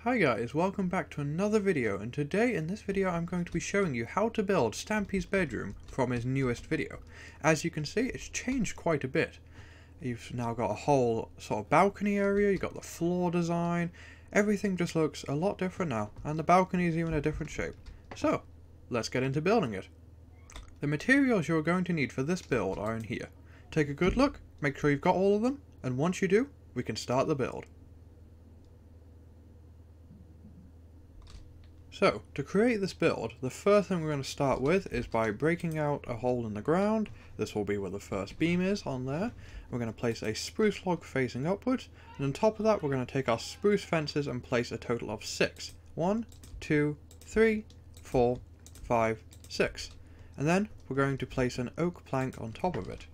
Hi guys, welcome back to another video, and today in this video I'm going to be showing you how to build Stampy's bedroom from his newest video. As you can see, it's changed quite a bit. You've now got a whole sort of balcony area, you've got the floor design, everything just looks a lot different now, and the balcony is even a different shape. So, let's get into building it. The materials you're going to need for this build are in here. Take a good look, make sure you've got all of them, and once you do, we can start the build. So, to create this build, the first thing we're going to start with is by breaking out a hole in the ground. This will be where the first beam is on there. We're going to place a spruce log facing upwards, and on top of that we're going to take our spruce fences and place a total of 6. 1, 2, 3, 4, 5, 6. And then we're going to place an oak plank on top of it.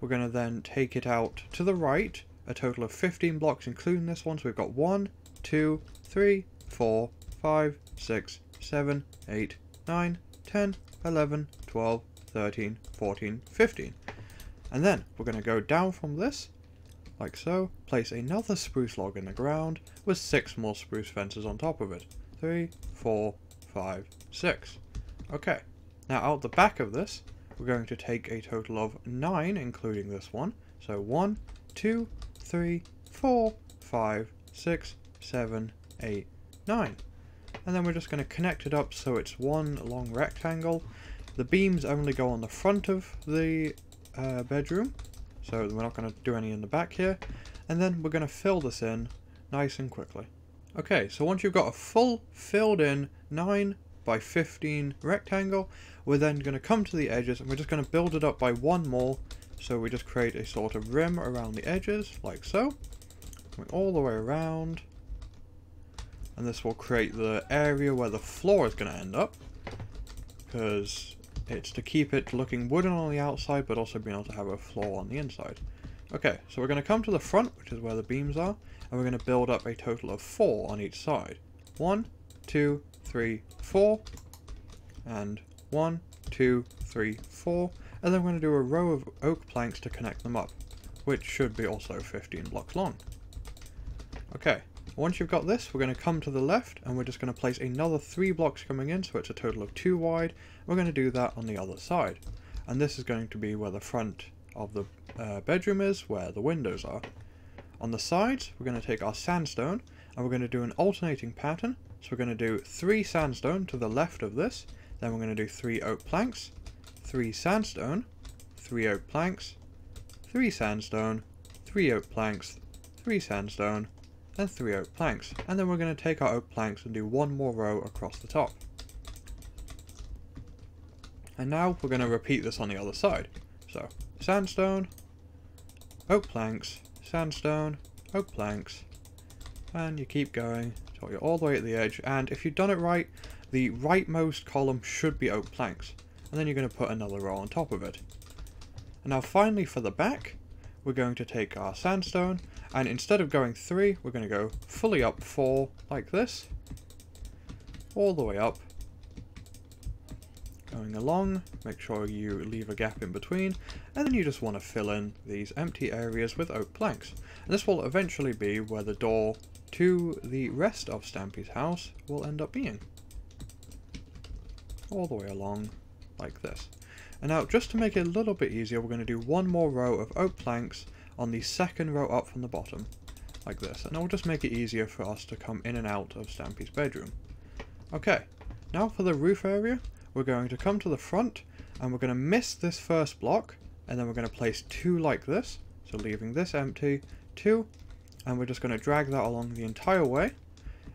We're going to then take it out to the right, a total of 15 blocks including this one, so we've got 1, 2, 3, 4, 5, 6, 7, 8, 9, 10, 11, 12, 13, 14, 15. And then we're going to go down from this, like so, place another spruce log in the ground with 6 more spruce fences on top of it. 3, 4, 5, 6. Okay, now out the back of this, we're going to take a total of 9, including this one. So 1, 2, 3, 4, 5, 6, 7, 8, 9. And then we're just going to connect it up so it's one long rectangle. The beams only go on the front of the bedroom, so we're not going to do any in the back here. And then we're going to fill this in nice and quickly. Okay, so once you've got a full filled in 9 by 15 rectangle, we're then going to come to the edges and we're just going to build it up by one more. So we just create a sort of rim around the edges, like so, going all the way around. And this will create the area where the floor is going to end up, because it's to keep it looking wooden on the outside but also being able to have a floor on the inside. Okay, so we're going to come to the front, which is where the beams are, and we're going to build up a total of 4 on each side. 1, 2, 3, 4, and 1, 2, 3, 4, and then we're going to do a row of oak planks to connect them up, which should be also 15 blocks long. Okay. Once you've got this, we're going to come to the left and we're just going to place another 3 blocks coming in, so it's a total of 2 wide. We're going to do that on the other side. And this is going to be where the front of the bedroom is, where the windows are. On the sides, we're going to take our sandstone and we're going to do an alternating pattern. So we're going to do 3 sandstone to the left of this, then we're going to do 3 oak planks, 3 sandstone, 3 oak planks, 3 sandstone, 3 oak planks, 3 sandstone, and 3 oak planks, and then we're going to take our oak planks and do one more row across the top. And now we're going to repeat this on the other side. So, sandstone, oak planks, sandstone, oak planks, and you keep going until you're all the way at the edge, and if you've done it right, the rightmost column should be oak planks, and then you're going to put another row on top of it. And now finally for the back, we're going to take our sandstone, and instead of going 3, we're going to go fully up 4, like this, all the way up, going along, make sure you leave a gap in between, and then you just want to fill in these empty areas with oak planks. And this will eventually be where the door to the rest of Stampy's house will end up being. All the way along, like this. And now, just to make it a little bit easier, we're going to do one more row of oak planks on the second row up from the bottom, like this, and it will just make it easier for us to come in and out of Stampy's bedroom. Okay, now for the roof area, we're going to come to the front, and we're going to miss this first block, and then we're going to place 2 like this, so leaving this empty, 2, and we're just going to drag that along the entire way,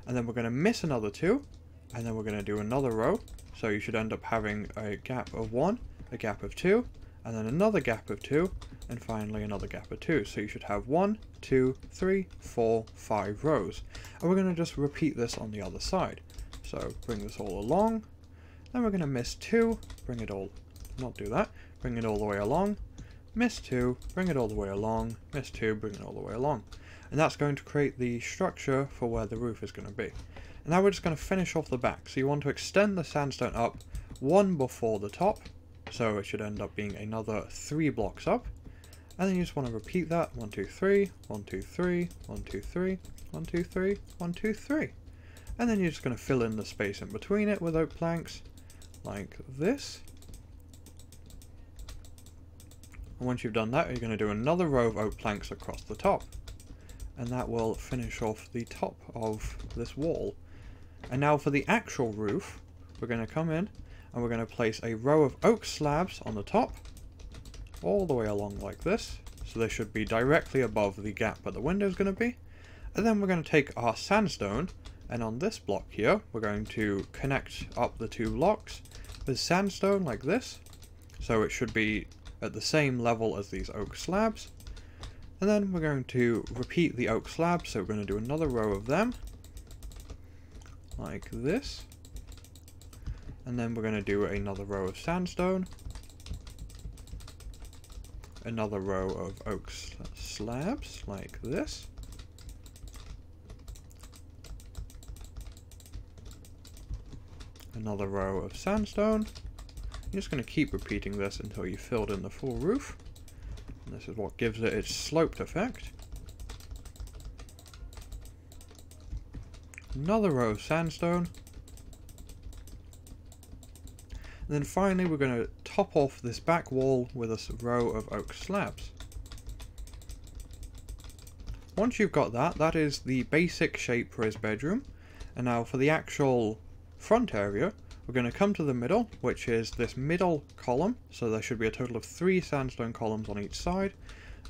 and then we're going to miss another 2, and then we're going to do another row, so you should end up having a gap of 1, a gap of 2, and then another gap of 2, and finally another gap of 2. So you should have 1, 2, 3, 4, 5 rows. And we're going to just repeat this on the other side. So bring this all along, then we're going to miss 2, bring it all, not do that, bring it all the way along, miss 2, bring it all the way along, miss 2, bring it all the way along. And that's going to create the structure for where the roof is going to be. And now we're just going to finish off the back. So you want to extend the sandstone up 1 before the top, so it should end up being another 3 blocks up, and then you just want to repeat that 1, 2, 3, 1, 2, 3, 1, 2, 3, 1, 2, 3, 1, 2, 3. And then you're just going to fill in the space in between it with oak planks, like this. And once you've done that, you're going to do another row of oak planks across the top. And that will finish off the top of this wall. And now for the actual roof, we're going to come in and we're going to place a row of oak slabs on the top, all the way along like this. So they should be directly above the gap where the window is going to be. And then we're going to take our sandstone, and on this block here, we're going to connect up the two blocks with sandstone like this. So it should be at the same level as these oak slabs. And then we're going to repeat the oak slabs, so we're going to do another row of them, like this. And then we're going to do another row of sandstone, another row of oak slabs, like this. Another row of sandstone. You're just going to keep repeating this until you filled in the full roof. And this is what gives it its sloped effect. Another row of sandstone. And then finally we're going to top off this back wall with a row of oak slabs. Once you've got that, that is the basic shape for his bedroom. And now for the actual front area, we're going to come to the middle, which is this middle column. So there should be a total of 3 sandstone columns on each side.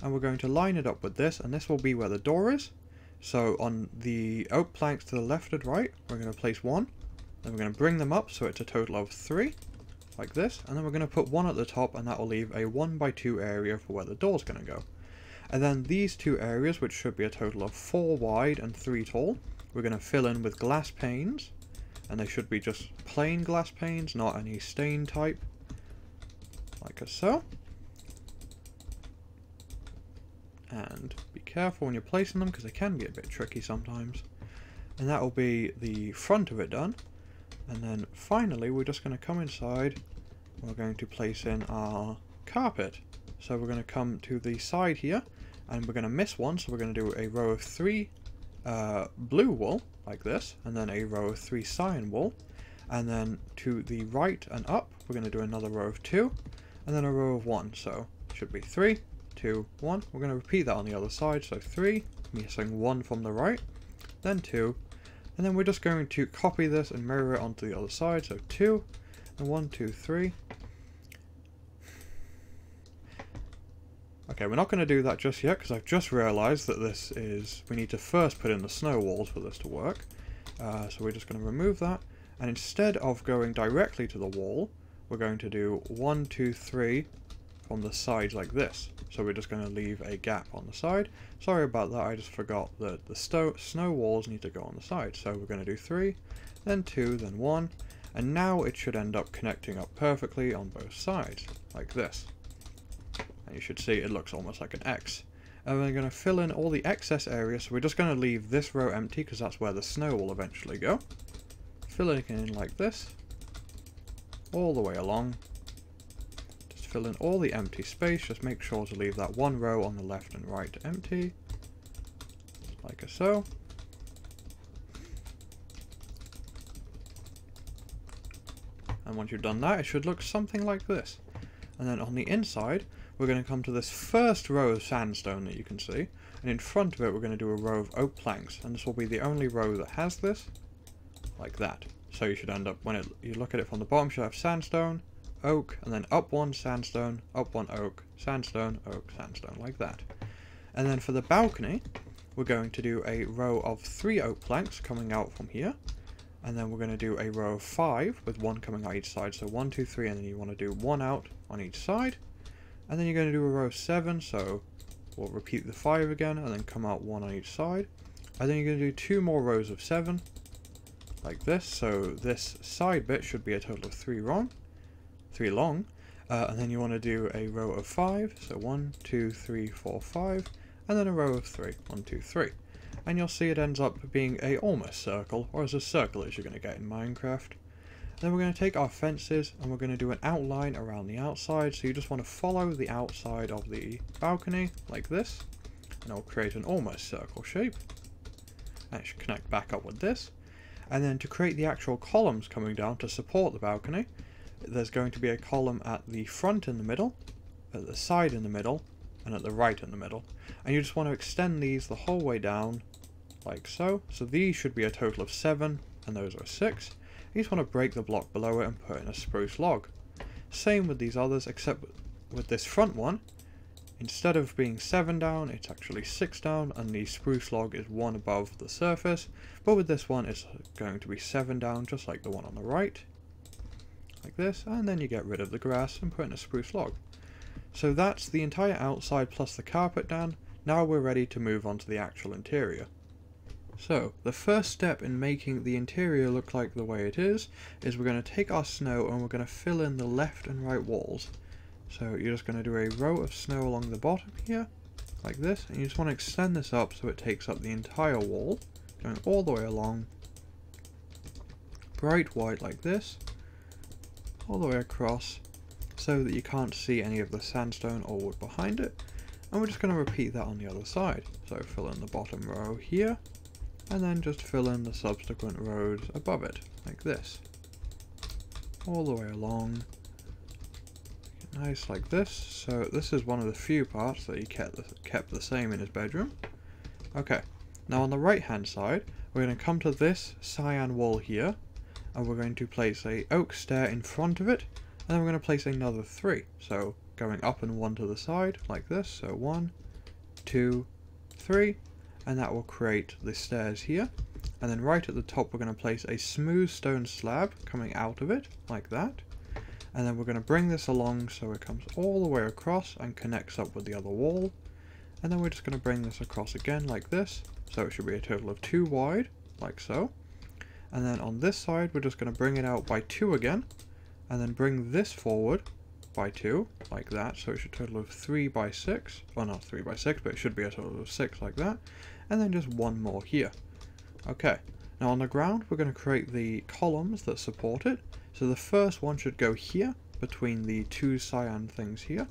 And we're going to line it up with this, and this will be where the door is. So on the oak planks to the left and right, we're going to place 1. Then we're going to bring them up so it's a total of 3, like this. And then we're going to put 1 at the top, and that will leave a 1x2 area for where the door's going to go. And then these 2 areas, which should be a total of 4 wide and 3 tall, we're going to fill in with glass panes. And they should be just plain glass panes, not any stain type, like so. And be careful when you're placing them, because they can be a bit tricky sometimes. And that will be the front of it done. And then finally we're just going to come inside, we're going to place in our carpet. So we're going to come to the side here, and we're going to miss one, so we're going to do a row of 3 blue wool, like this, and then a row of 3 cyan wool, and then to the right and up we're going to do another row of 2, and then a row of 1, so it should be 3, 2, 1. We're going to repeat that on the other side, so 3, missing 1 from the right, then 2, and then we're just going to copy this and mirror it onto the other side, so 2, and 1, 2, 3. Okay, we're not going to do that just yet, because I've just realised that we need to first put in the snow walls for this to work. So we're just going to remove that, and instead of going directly to the wall, we're going to do 1, 2, 3 from the sides like this. So we're just going to leave a gap on the side. Sorry about that, I just forgot that the snow walls need to go on the side. So we're going to do 3, then 2, then 1, and now it should end up connecting up perfectly on both sides, like this. You should see it looks almost like an X. And we're going to fill in all the excess area, so we're just going to leave this row empty because that's where the snow will eventually go. Fill it in like this, all the way along. Just fill in all the empty space, just make sure to leave that 1 row on the left and right empty, like so. And once you've done that, it should look something like this. And then on the inside, we're going to come to this first row of sandstone that you can see, and in front of it we're going to do a row of oak planks, and this will be the only row that has this, like that. So you should end up, when you look at it from the bottom, you should have sandstone, oak, and then up 1 sandstone, up 1 oak, sandstone, like that. And then for the balcony, we're going to do a row of 3 oak planks coming out from here, and then we're going to do a row of 5 with 1 coming out each side, so 1, 2, 3, and then you want to do 1 out on each side. And then you're going to do a row of 7, so we'll repeat the 5 again, and then come out 1 on each side. And then you're going to do 2 more rows of 7, like this, so this side bit should be a total of 3 long. And then you want to do a row of 5, so 1, 2, 3, 4, 5, and then a row of 3, 1, 2, 3. And you'll see it ends up being a almost circle, or as a circle as you're going to get in Minecraft. Then we're going to take our fences and we're going to do an outline around the outside, so you just want to follow the outside of the balcony like this, and it'll create an almost circle shape. And it should connect back up with this. And then to create the actual columns coming down to support the balcony, there's going to be a column at the front in the middle, at the side in the middle, and at the right in the middle. And you just want to extend these the whole way down, like so. So these should be a total of 7, and those are 6. You just want to break the block below it and put in a spruce log. Same with these others, except with this front one, instead of being 7 down, it's actually 6 down, and the spruce log is 1 above the surface. But with this one, it's going to be 7 down, just like the one on the right, like this, and then you get rid of the grass and put in a spruce log. So that's the entire outside plus the carpet done. Now we're ready to move on to the actual interior. So, the first step in making the interior look like the way it is we're going to take our snow and we're going to fill in the left and right walls. So you're just going to do a row of snow along the bottom here, like this, and you just want to extend this up so it takes up the entire wall, going all the way along, bright white like this, all the way across, so that you can't see any of the sandstone or wood behind it. And we're just going to repeat that on the other side. So fill in the bottom row here, and then just fill in the subsequent rows above it, like this. All the way along. Nice like this. So this is one of the few parts that he kept the same in his bedroom. Okay, now on the right hand side, we're going to come to this cyan wall here, and we're going to place a oak stair in front of it, and then we're going to place another 3. So going up and 1 to the side, like this. So 1, 2, 3. And that will create the stairs here. And then right at the top we're going to place a smooth stone slab coming out of it, like that. And then we're going to bring this along so it comes all the way across and connects up with the other wall. And then we're just going to bring this across again like this. So it should be a total of 2 wide, like so. And then on this side we're just going to bring it out by 2 again. And then bring this forward by 2, like that, so it should total of 3 by 6, well not 3 by 6, but it should be a total of 6 like that, and then just 1 more here. Okay, now on the ground we're going to create the columns that support it, so the first one should go here, between the 2 cyan things here,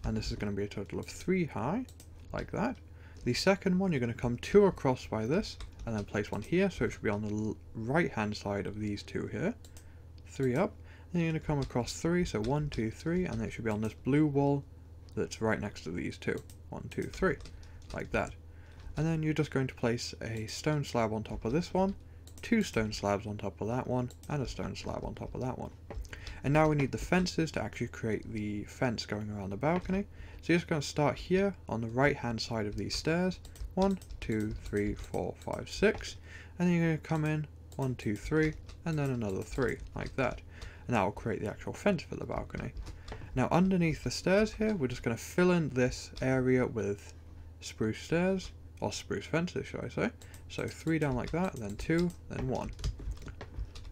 and this is going to be a total of 3 high, like that. The second one you're going to come 2 across by this, and then place 1 here, so it should be on the right hand side of these 2 here, 3 up. Then you're going to come across 3, so 1, 2, 3, and it should be on this blue wall that's right next to these 2. 1, 2, 3, like that. And then you're just going to place a stone slab on top of this one, 2 stone slabs on top of that one, and a stone slab on top of that one. And now we need the fences to actually create the fence going around the balcony. So you're just going to start here on the right hand side of these stairs, 1, 2, 3, 4, 5, 6, and then you're going to come in 1, 2, 3, and then another 3, like that. And that will create the actual fence for the balcony. Now underneath the stairs here, we're just going to fill in this area with spruce stairs, or spruce fences should I say. So 3 down like that, then 2, then 1.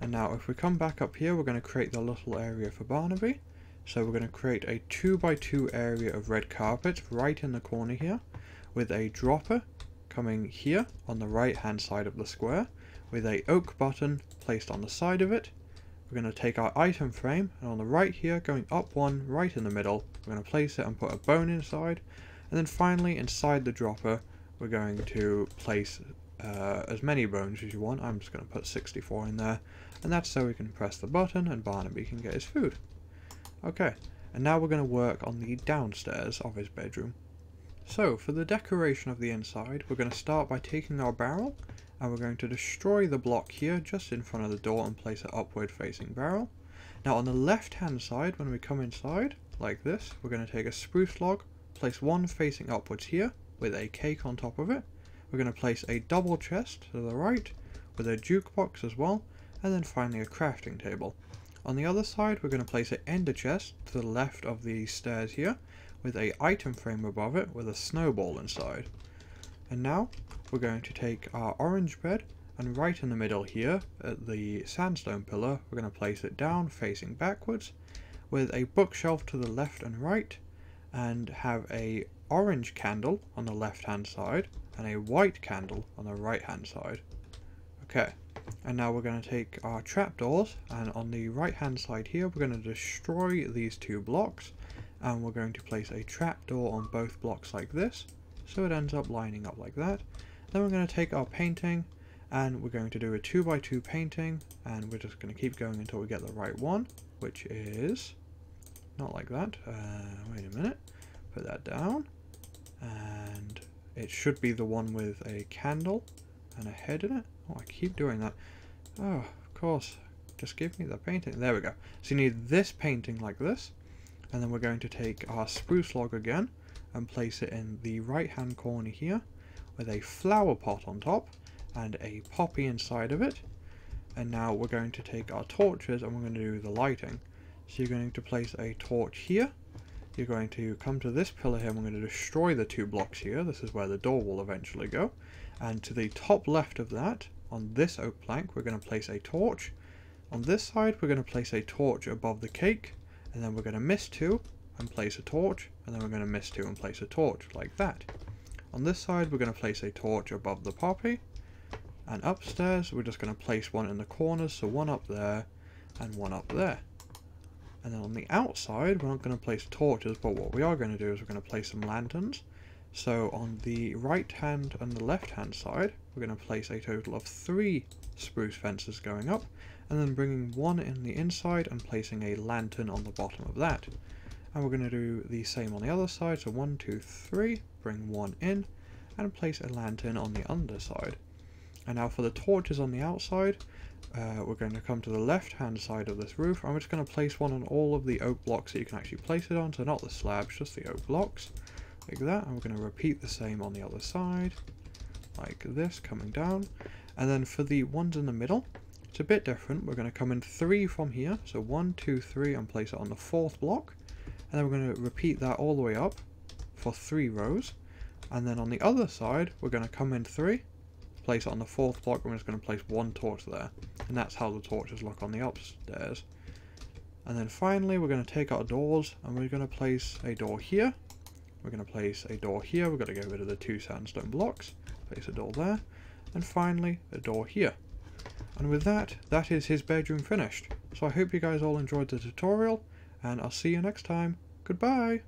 And now if we come back up here, we're going to create the little area for Barnaby. So we're going to create a 2 by 2 area of red carpet right in the corner here, with a dropper coming here on the right hand side of the square, with a oak button placed on the side of it. We're going to take our item frame, and on the right here, going up 1, right in the middle, we're going to place it and put a bone inside. And then finally, inside the dropper, we're going to place as many bones as you want. I'm just going to put 64 in there. And that's so we can press the button and Barnaby can get his food. Okay, and now we're going to work on the downstairs of his bedroom. So, for the decoration of the inside, we're going to start by taking our barrel, and we're going to destroy the block here just in front of the door and place an upward facing barrel. Now on the left hand side, when we come inside, like this, we're going to take a spruce log, place 1 facing upwards here, with a cake on top of it. We're going to place a double chest to the right, with a jukebox as well, and then finally a crafting table. On the other side, we're going to place an ender chest to the left of the stairs here, with a item frame above it with a snowball inside. And now, we're going to take our orange bed, and right in the middle here, at the sandstone pillar, we're going to place it down facing backwards, with a bookshelf to the left and right, and have a orange candle on the left hand side, and a white candle on the right hand side. Okay, and now we're going to take our trapdoors, and on the right hand side here, we're going to destroy these 2 blocks, and we're going to place a trapdoor on both blocks like this, so it ends up lining up like that. Then we're going to take our painting, And we're going to do a 2x2 painting, and we're just going to keep going until we get the right one, which is not like that. Wait a minute, put that down, and it should be the one with a candle and a head in it. Oh, I keep doing that. Oh, of course, just give me the painting. There we go. So you need this painting like this, and then we're going to take our spruce log again and place it in the right hand corner here with a flower pot on top and a poppy inside of it. And now we're going to take our torches and we're going to do the lighting. So you're going to place a torch here, you're going to come to this pillar here, and we're going to destroy the 2 blocks here. This is where the door will eventually go, and to the top left of that, on this oak plank, we're going to place a torch. On this side we're going to place a torch above the cake, and then we're going to miss 2 and place a torch, and then we're going to miss 2 and place a torch, like that. On this side we're going to place a torch above the poppy, and upstairs we're just going to place one in the corners, so one up there and one up there. And then on the outside we're not going to place torches, but what we are going to do is we're going to place some lanterns. So on the right hand and the left hand side we're going to place a total of 3 spruce fences going up, and then bringing one in the inside and placing a lantern on the bottom of that. And we're going to do the same on the other side, so 1, 2, 3, bring one in and place a lantern on the underside. And now for the torches on the outside, we're going to come to the left hand side of this roof, and we're just going to place one on all of the oak blocks that you can actually place it on, so not the slabs, just the oak blocks, like that. And we're going to repeat the same on the other side, like this, coming down. And then for the ones in the middle, it's a bit different. We're going to come in 3 from here, so 1, 2, 3, and place it on the 4th block, and then we're going to repeat that all the way up for 3 rows. And then on the other side we're going to come in 3, place it on the 4th block, and we're just going to place 1 torch there, and that's how the torches look on the upstairs. And then finally we're going to take our doors, and we're going to place a door here, we're going to place a door here, we've got to get rid of the 2 sandstone blocks, place a door there, and finally a door here. And with that, that is his bedroom finished. So I hope you guys all enjoyed the tutorial, and I'll see you next time. Goodbye!